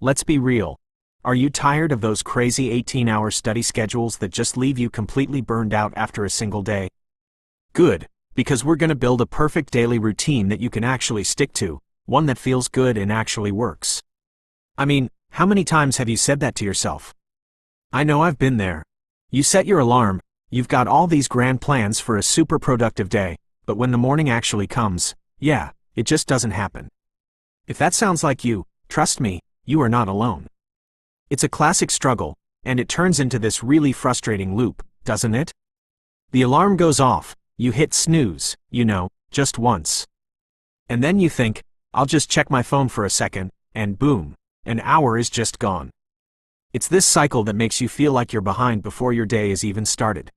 let's be real. Are you tired of those crazy 18-hour study schedules that just leave you completely burned out after a single day? Good, because we're going to build a perfect daily routine that you can actually stick to, one that feels good and actually works. I mean, how many times have you said that to yourself? I know I've been there. You set your alarm, you've got all these grand plans for a super productive day, but when the morning actually comes, yeah, it just doesn't happen. If that sounds like you, trust me, you are not alone. It's a classic struggle, and it turns into this really frustrating loop, doesn't it? The alarm goes off, you hit snooze, just once. And then you think, I'll just check my phone for a second, and boom, an hour is just gone. It's this cycle that makes you feel like you're behind before your day is even started.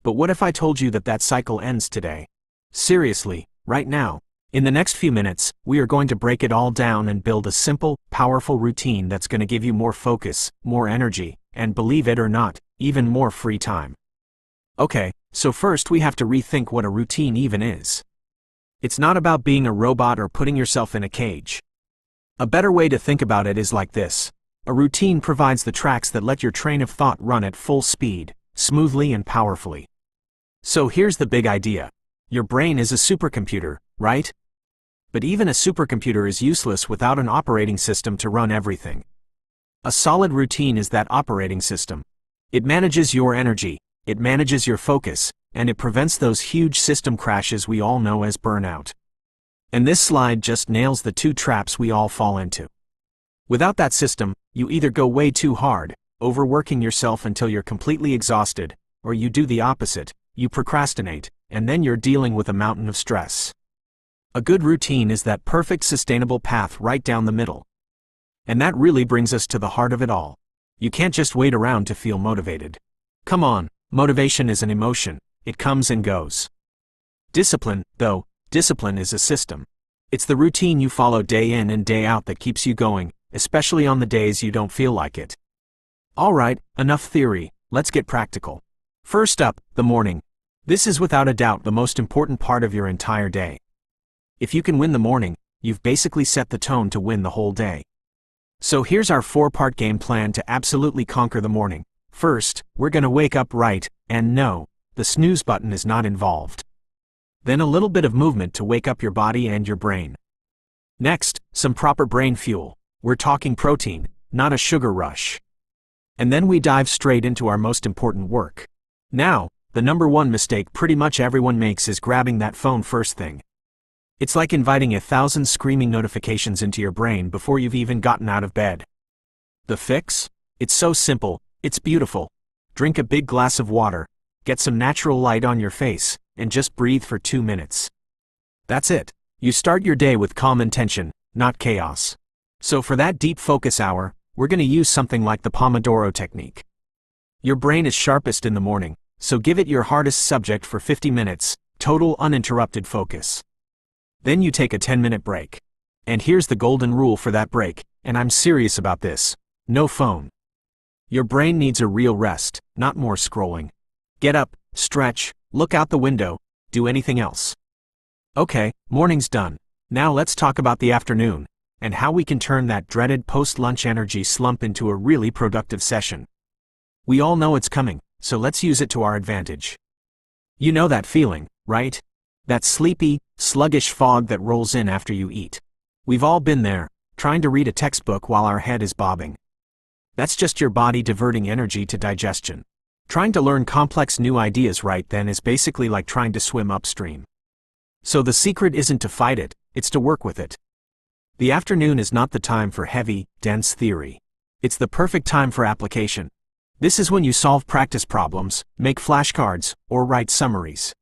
But what if I told you that cycle ends today? Seriously, right now. In the next few minutes, we are going to break it all down and build a simple, powerful routine that's going to give you more focus, more energy, and believe it or not, even more free time. Okay, so first we have to rethink what a routine even is. It's not about being a robot or putting yourself in a cage. A better way to think about it is like this. A routine provides the tracks that let your train of thought run at full speed, smoothly and powerfully. So here's the big idea. Your brain is a supercomputer, right? But even a supercomputer is useless without an operating system to run everything. A solid routine is that operating system. It manages your energy, it manages your focus, and it prevents those huge system crashes we all know as burnout. And this slide just nails the two traps we all fall into. Without that system, you either go way too hard, overworking yourself until you're completely exhausted, or you do the opposite, you procrastinate, and then you're dealing with a mountain of stress. A good routine is that perfect sustainable path right down the middle. And that really brings us to the heart of it all. You can't just wait around to feel motivated. Come on, motivation is an emotion, it comes and goes. Discipline, though, discipline is a system. It's the routine you follow day in and day out that keeps you going, especially on the days you don't feel like it. Alright, enough theory, let's get practical. First up, the morning. This is without a doubt the most important part of your entire day. If you can win the morning, you've basically set the tone to win the whole day. So here's our 4-part game plan to absolutely conquer the morning. First, we're gonna wake up right, and no, the snooze button is not involved. Then a little bit of movement to wake up your body and your brain. Next, some proper brain fuel. We're talking protein, not a sugar rush. And then we dive straight into our most important work. Now, the number one mistake pretty much everyone makes is grabbing that phone first thing. It's like inviting 1,000 screaming notifications into your brain before you've even gotten out of bed. The fix? It's so simple, it's beautiful. Drink a big glass of water, get some natural light on your face, and just breathe for 2 minutes. That's it. You start your day with calm intention, not chaos. So for that deep focus hour, we're going to use something like the Pomodoro technique. Your brain is sharpest in the morning, so give it your hardest subject for 50 minutes, total uninterrupted focus. Then you take a 10-minute break. And here's the golden rule for that break, and I'm serious about this. No phone. Your brain needs a real rest, not more scrolling. Get up, stretch, look out the window, do anything else. Okay, morning's done. Now let's talk about the afternoon, and how we can turn that dreaded post-lunch energy slump into a really productive session. We all know it's coming, so let's use it to our advantage. You know that feeling, right? That sleepy, sluggish fog that rolls in after you eat. We've all been there, trying to read a textbook while our head is bobbing. That's just your body diverting energy to digestion. Trying to learn complex new ideas right then is basically like trying to swim upstream. So the secret isn't to fight it, it's to work with it. The afternoon is not the time for heavy, dense theory. It's the perfect time for application. This is when you solve practice problems, make flashcards, or write summaries.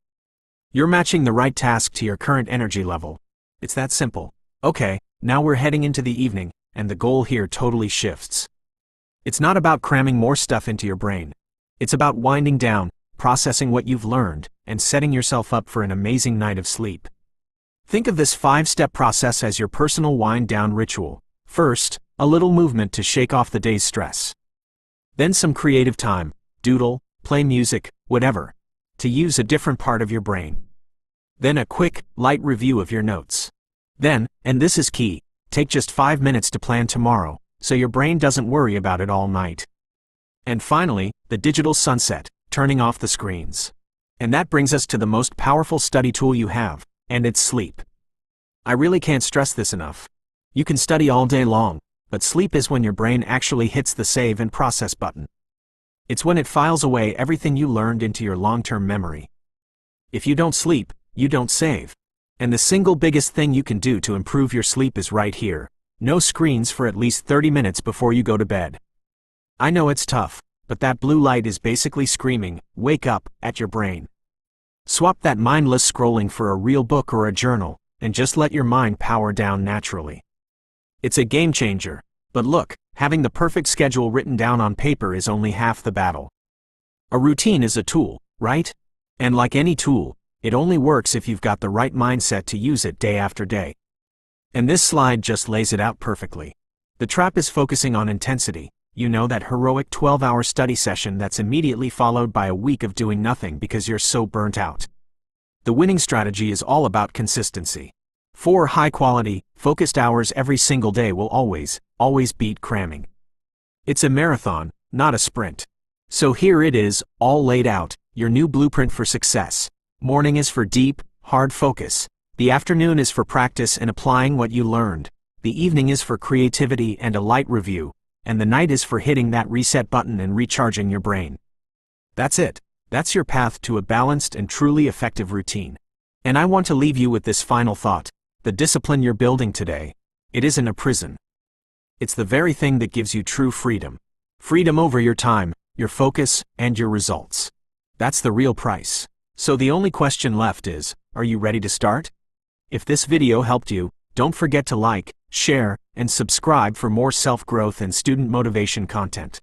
You're matching the right task to your current energy level. It's that simple. Okay, now we're heading into the evening, and the goal here totally shifts. It's not about cramming more stuff into your brain. It's about winding down, processing what you've learned, and setting yourself up for an amazing night of sleep. Think of this 5-step process as your personal wind-down ritual. First, a little movement to shake off the day's stress. Then some creative time, doodle, play music, whatever, to use a different part of your brain. Then a quick, light review of your notes. Then, and this is key, take just 5 minutes to plan tomorrow, so your brain doesn't worry about it all night. And finally, the digital sunset, turning off the screens. And that brings us to the most powerful study tool you have, and it's sleep. I really can't stress this enough. You can study all day long, but sleep is when your brain actually hits the save and process button. It's when it files away everything you learned into your long-term memory. If you don't sleep, you don't save. And the single biggest thing you can do to improve your sleep is right here. No screens for at least 30 minutes before you go to bed. I know it's tough, but that blue light is basically screaming, "Wake up," at your brain. Swap that mindless scrolling for a real book or a journal, and just let your mind power down naturally. It's a game changer, but look, having the perfect schedule written down on paper is only half the battle. A routine is a tool, right? And like any tool, it only works if you've got the right mindset to use it day after day. And this slide just lays it out perfectly. The trap is focusing on intensity, that heroic 12-hour study session that's immediately followed by a week of doing nothing because you're so burnt out. The winning strategy is all about consistency. 4 high-quality, focused hours every single day will always beat cramming. It's a marathon, not a sprint. So here it is, all laid out, your new blueprint for success. Morning is for deep, hard focus. The afternoon is for practice and applying what you learned. The evening is for creativity and a light review. And the night is for hitting that reset button and recharging your brain. That's it. That's your path to a balanced and truly effective routine. And I want to leave you with this final thought. The discipline you're building today, it isn't a prison. It's the very thing that gives you true freedom. Freedom over your time, your focus, and your results. That's the real price. So the only question left is, are you ready to start? If this video helped you, don't forget to like, share, and subscribe for more self-growth and student motivation content.